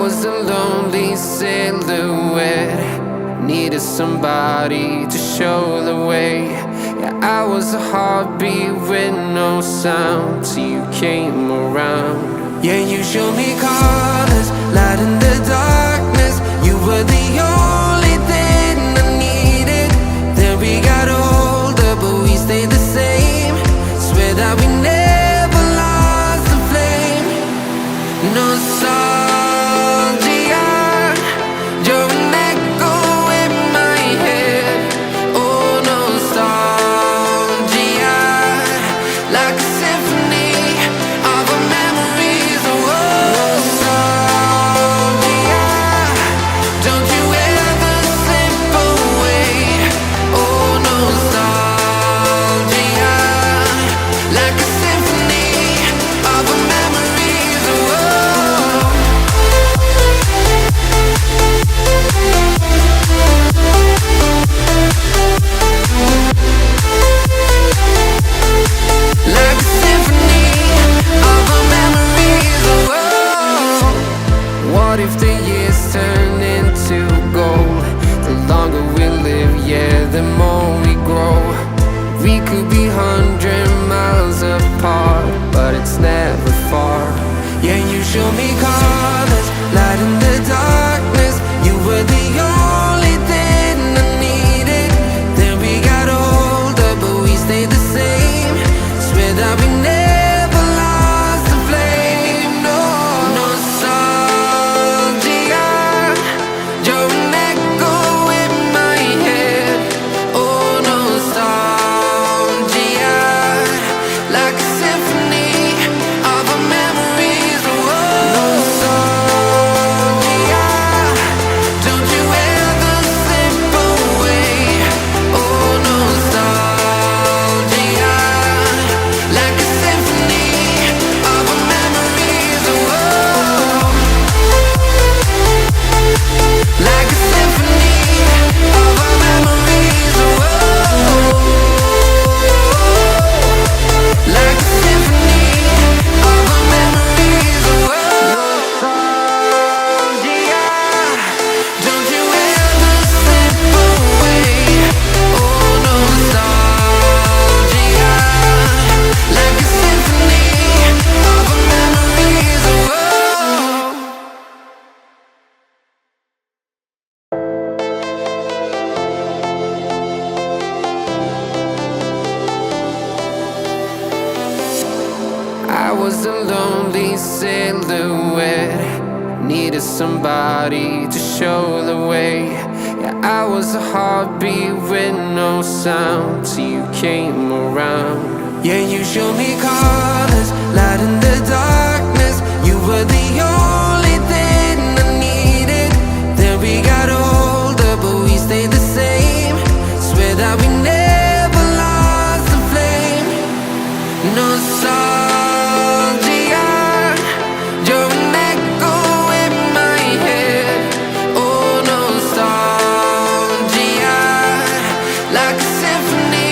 was a lonely silhouette, needed somebody to show the way. Yeah, I was a heartbeat with no sound till you came around. Yeah, you showed me colors, light in the darkness. You were the only thing I needed. Then we got older, but we stayed the same. Swear that we never lost the flame. Nostalgia, you're an echo in my head. Oh, nostalgia, like a symphony of our memories. Oh, nostalgia, don't you ever slip away. Oh, nostalgia, like a symphony of our memories. Oh, like a symphony of our memories. Oh, what if the years turn into gold? The longer we live, yeah, the more we grow. We could be 100 miles apart, but it's never far. Yeah, you show me colors, light in the darkness. You were the only thing I needed. Then we got older, but we stayed the same. Swear that we never lost the flame. No, nostalgia, you're an echo in my head. Oh, nostalgia, like a symphony of our memories. Oh, nostalgia, don't you ever slip away. Oh, nostalgia, like a symphony of our memories. Oh, like a symphony of our memories. Oh, like a symphony of our memories. Oh, nostalgia, don't you ever slip away. Oh, nostalgia, like a symphony of our memories. Oh, I was a lonely silhouette, needed somebody to show the way. Yeah, I was a heartbeat with no sound till you came around. Yeah, you showed me colors, light in the darkness. You were the only thing I needed. Then we got older, but we stayed the same. Swear that we never lost the flame. Nostalgia, you're an echo in my head. Oh, nostalgia, like a symphony